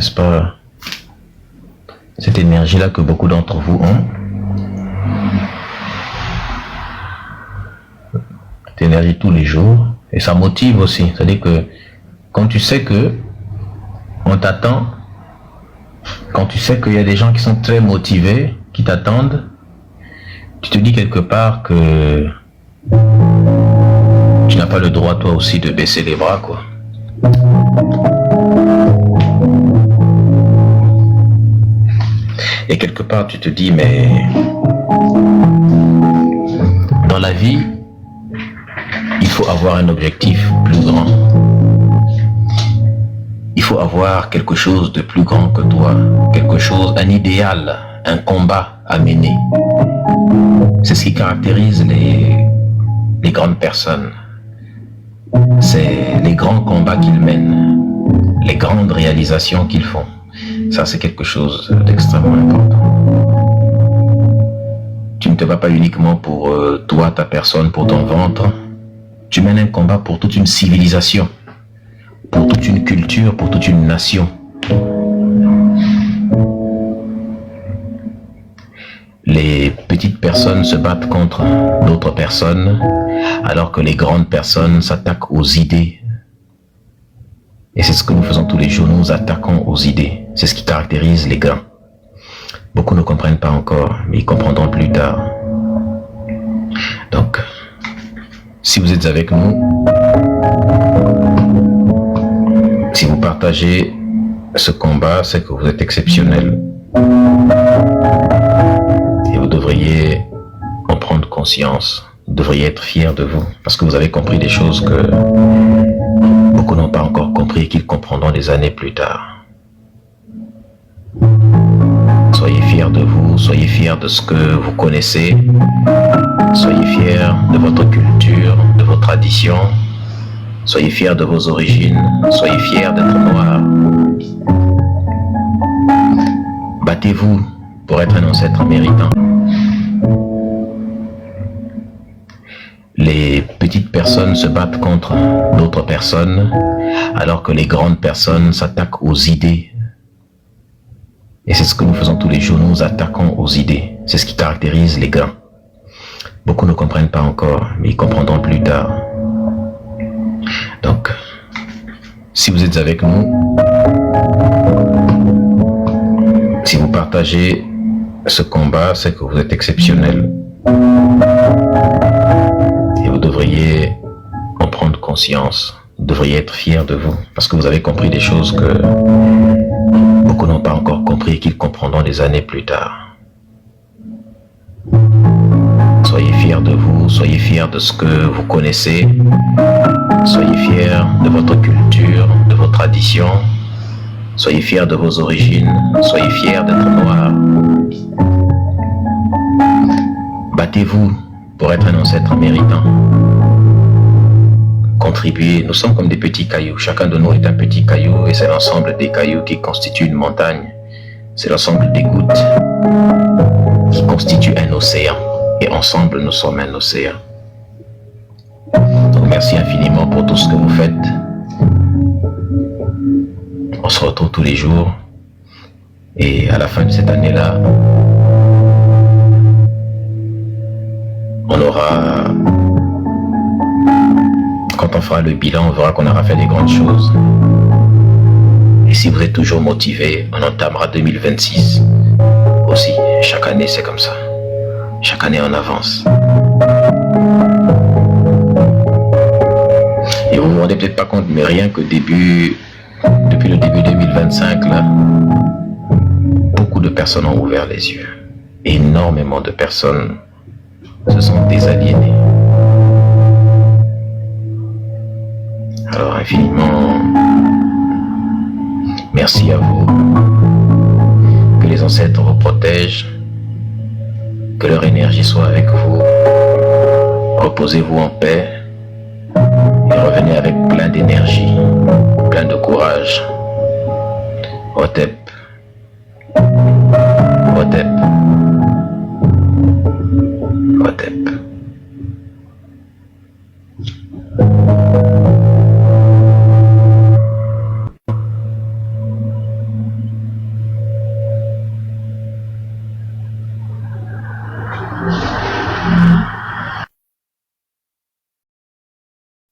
n'est-ce pas? Cette énergie-là que beaucoup d'entre vous ont. Cette énergie tous les jours. Et ça motive aussi. C'est-à-dire que quand tu sais que on t'attend, quand tu sais qu'il y a des gens qui sont très motivés, qui t'attendent, tu te dis quelque part que tu n'as pas le droit toi aussi de baisser les bras, quoi. Et quelque part tu te dis, mais dans la vie, il faut avoir un objectif plus grand. Il faut avoir quelque chose de plus grand que toi, quelque chose, un idéal, un combat à mener. C'est ce qui caractérise les grandes personnes. C'est les grands combats qu'ils mènent, les grandes réalisations qu'ils font. Ça, c'est quelque chose d'extrêmement important. Tu ne te bats pas uniquement pour toi, ta personne, pour ton ventre. Tu mènes un combat pour toute une civilisation, pour toute une culture, pour toute une nation. Les petites personnes se battent contre d'autres personnes, alors que les grandes personnes s'attaquent aux idées. Et c'est ce que nous faisons tous les jours, nous attaquons aux idées. C'est ce qui caractérise les grands. Beaucoup ne comprennent pas encore, mais ils comprendront plus tard. Donc, si vous êtes avec nous, si vous partagez ce combat, c'est que vous êtes exceptionnel. Et vous devriez en prendre conscience. Vous devriez être fiers de vous, parce que vous avez compris des choses que beaucoup n'ont pas encore compris et qu'ils comprendront des années plus tard. Soyez fiers de vous, soyez fiers de ce que vous connaissez, soyez fiers de votre culture, de vos traditions, soyez fiers de vos origines, soyez fiers d'être noirs. Battez-vous pour être un ancêtre méritant. Les petites personnes se battent contre d'autres personnes, alors que les grandes personnes s'attaquent aux idées. Et c'est ce que nous faisons tous les jours, nous attaquons aux idées. C'est ce qui caractérise les grands. Beaucoup ne comprennent pas encore, mais ils comprendront plus tard. Donc, si vous êtes avec nous, si vous partagez ce combat, c'est que vous êtes exceptionnel. Et vous devriez en prendre conscience. Vous devriez être fiers de vous, parce que vous avez compris des choses que beaucoup n'ont pas encore compris et qu'ils comprendront des années plus tard. Soyez fiers de vous, soyez fiers de ce que vous connaissez, soyez fiers de votre culture, de vos traditions, soyez fiers de vos origines, soyez fiers d'être noirs. Battez-vous pour être un ancêtre méritant. Contribuez, nous sommes comme des petits cailloux, chacun de nous est un petit caillou et c'est l'ensemble des cailloux qui constituent une montagne. C'est l'ensemble des gouttes qui constituent un océan et ensemble nous sommes un océan. Donc merci infiniment pour tout ce que vous faites. On se retrouve tous les jours et à la fin de cette année-là, on aura, quand on fera le bilan, on verra qu'on aura fait des grandes choses. Et si vous êtes toujours motivé, on entamera 2026 aussi. Chaque année, c'est comme ça. Chaque année, on avance. Et vous ne vous rendez peut-être pas compte, mais rien que depuis le début 2025, là, beaucoup de personnes ont ouvert les yeux. Énormément de personnes se sont désaliénées. Alors infiniment, merci à vous. Que les ancêtres vous protègent. Que leur énergie soit avec vous. Reposez-vous en paix. Et revenez avec plein d'énergie, plein de courage. Hotep. Hotep.